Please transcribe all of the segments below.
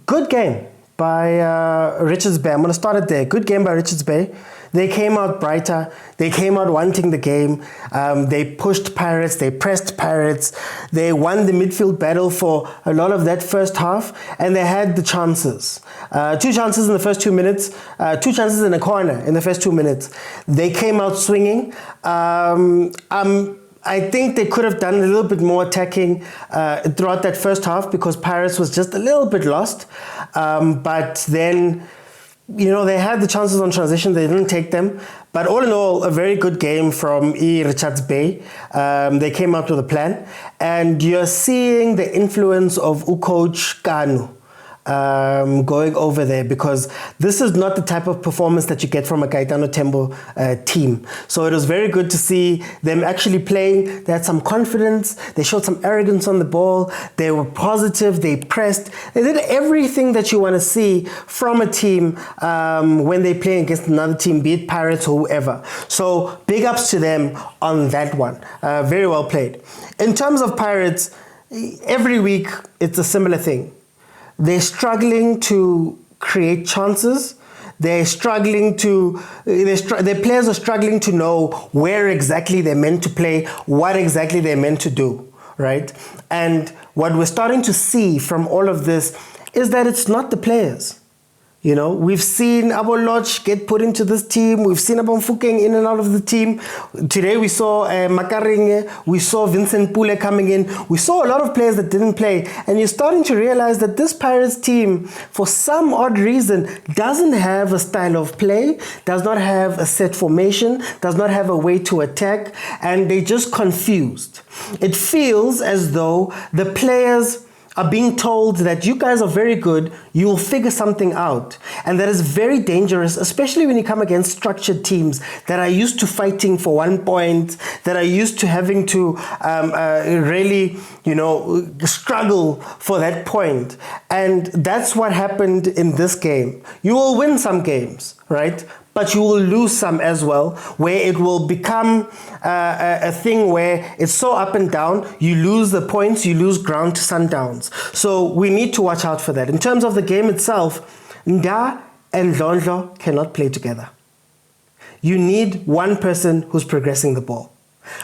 Good game by Richards Bay. I'm going to start it there. Good game by Richards Bay. They came out brighter. They came out wanting the game. They pushed Pirates. They pressed Pirates. They won the midfield battle for a lot of that first half, and they had the chances. 2 chances in the first 2 minutes. 2 chances in a corner in the first 2 minutes. They came out swinging. I think they could have done a little bit more attacking throughout that first half because Pirates was just a little bit lost. But then, they had the chances on transition. They didn't take them. But all in all, a very good game from Richards Bay. They came out with a plan. And you're seeing the influence of Coach Kanu going over there, because this is not the type of performance that you get from a Kaitano Tembo team. So it was very good to see them actually playing. They had some confidence. They showed some arrogance on the ball. They were positive. They pressed. They did everything that you want to see from a team when they play against another team, be it Pirates or whoever. So big ups to them on that one. Very well played. In terms of Pirates, every week it's a similar thing. They're struggling to create chances. They're struggling to, their players are struggling to know where exactly they're meant to play, what exactly they're meant to do, right? And what we're starting to see from all of this is that it's not the players. We've seen Abo Lodge get put into this team. We've seen Abo Mfukeng in and out of the team. Today we saw Makaringe. We saw Vincent Pule coming in. We saw a lot of players that didn't play. And you're starting to realize that this Pirates team, for some odd reason, doesn't have a style of play, does not have a set formation, does not have a way to attack, and they're just confused. It feels as though the players are being told that you guys are very good, you will figure something out. And that is very dangerous, especially when you come against structured teams that are used to fighting for 1 point, that are used to having to really, struggle for that point. And that's what happened in this game. You will win some games, right? But you will lose some as well, where it will become a thing where it's so up and down, you lose the points, you lose ground to Sundowns. So we need to watch out for that. In terms of the game itself, Nda and Ndlondlo cannot play together. You need one person who's progressing the ball.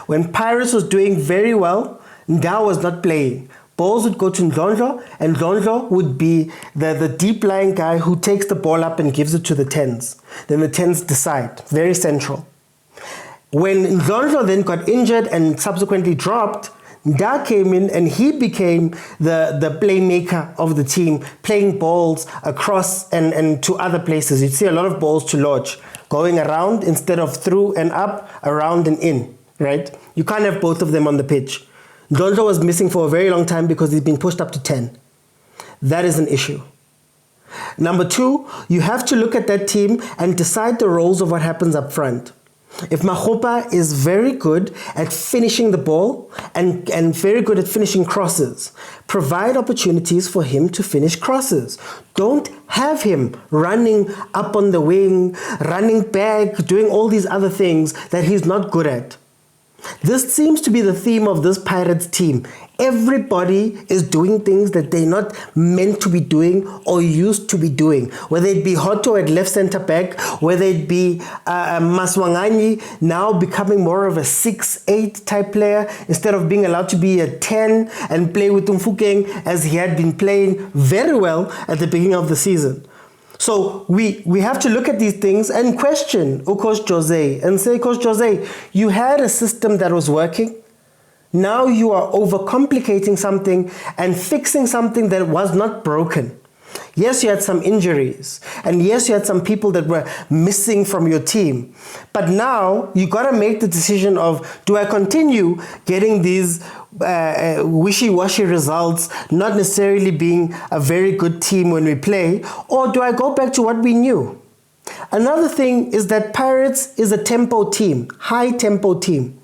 When Pirates was doing very well, Nda was not playing. Balls would go to Ndlondlo, and Ndlondlo would be the deep-lying guy who takes the ball up and gives it to the 10s. Then the 10s decide. Very central. When Ndlondlo then got injured and subsequently dropped, Nda came in and he became the playmaker of the team, playing balls across and to other places. You'd see a lot of balls to Lodge, going around instead of through and up, around and in, right? You can't have both of them on the pitch. Ndlondlo was missing for a very long time because he's been pushed up to 10. That is an issue. Number 2, you have to look at that team and decide the roles of what happens up front. If Mahopa is very good at finishing the ball and very good at finishing crosses, provide opportunities for him to finish crosses. Don't have him running up on the wing, running back, doing all these other things that he's not good at. This seems to be the theme of this Pirates team. Everybody is doing things that they're not meant to be doing or used to be doing. Whether it be Hoto at left center back, whether it be Maswanganyi now becoming more of a 6-8 type player instead of being allowed to be a 10 and play with Mfukeng as he had been playing very well at the beginning of the season. So we have to look at these things and question Coach Jose and say, Coach Jose, you had a system that was working. Now you are overcomplicating something and fixing something that was not broken. Yes, you had some injuries, and yes, you had some people that were missing from your team. But now you got to make the decision of, do I continue getting these wishy-washy results, not necessarily being a very good team when we play, or do I go back to what we knew? Another thing is that Pirates is a tempo team, high tempo team.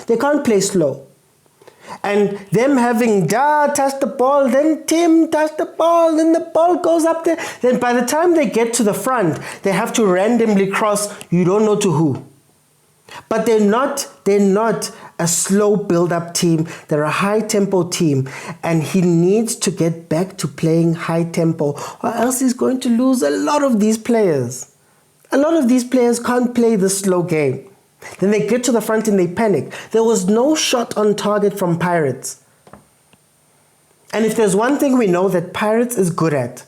They can't play slow. And them having Da touch the ball, then Tim touch the ball, then the ball goes up there. Then by the time they get to the front, they have to randomly cross, you don't know to who. But they're not a slow build-up team. They're a high-tempo team. And he needs to get back to playing high-tempo, or else he's going to lose a lot of these players. A lot of these players can't play the slow game. Then they get to the front and they panic. There was no shot on target from Pirates. And if there's one thing we know that Pirates is good at,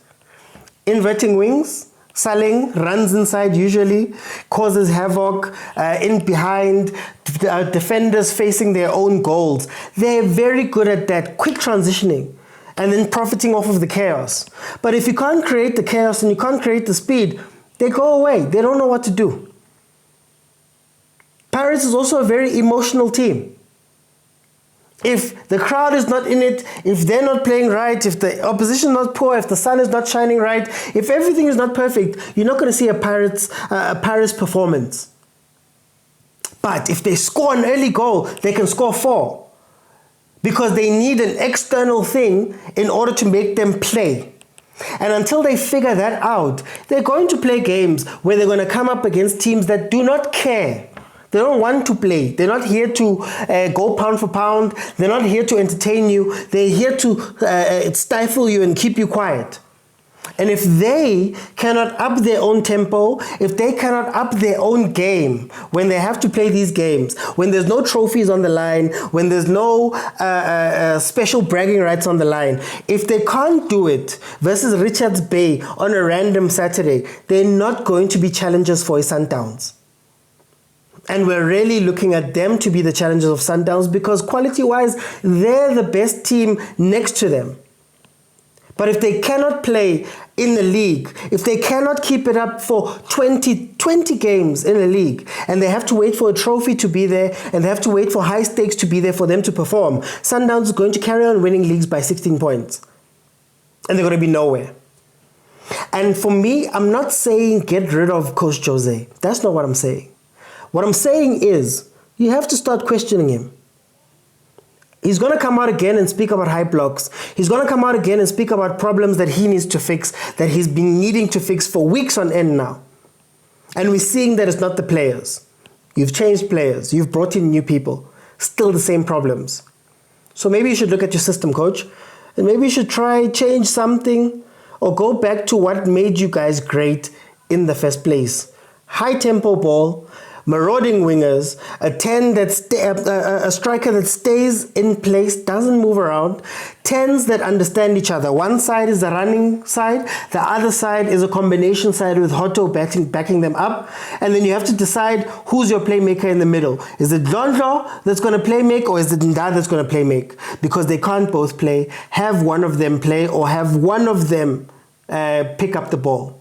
inverting wings, Saling runs inside usually, causes havoc in behind, defenders facing their own goals. They're very good at that, quick transitioning and then profiting off of the chaos. But if you can't create the chaos and you can't create the speed, they go away. They don't know what to do. Pirates is also a very emotional team. If the crowd is not in it, if they're not playing right, if the opposition is not poor, if the sun is not shining right, if everything is not perfect, you're not going to see a Pirates performance. But if they score an early goal, they can score 4. Because they need an external thing in order to make them play. And until they figure that out, they're going to play games where they're going to come up against teams that do not care. They don't want to play. They're not here to go pound for pound. They're not here to entertain you. They're here to stifle you and keep you quiet. And if they cannot up their own tempo, if they cannot up their own game when they have to play these games, when there's no trophies on the line, when there's no special bragging rights on the line, if they can't do it versus Richards Bay on a random Saturday, they're not going to be challengers for Sundowns. And we're really looking at them to be the challengers of Sundowns because quality-wise, they're the best team next to them. But if they cannot play in the league, if they cannot keep it up for 20 games in the league, and they have to wait for a trophy to be there, and they have to wait for high stakes to be there for them to perform, Sundowns is going to carry on winning leagues by 16 points. And they're going to be nowhere. And for me, I'm not saying get rid of Coach Jose. That's not what I'm saying. What I'm saying is, you have to start questioning him. He's going to come out again and speak about high blocks. He's going to come out again and speak about problems that he needs to fix, that he's been needing to fix for weeks on end now. And we're seeing that it's not the players. You've changed players. You've brought in new people. Still the same problems. So maybe you should look at your system, coach. And maybe you should try change something or go back to what made you guys great in the first place. High tempo ball, marauding wingers, a striker that stays in place, doesn't move around, 10s that understand each other. One side is the running side, the other side is a combination side with Hotto backing them up, and then you have to decide who's your playmaker in the middle. Is it Dlondlo that's going to play make, or is it Nda that's going to play make? Because they can't both play. Have one of them play, or have one of them pick up the ball.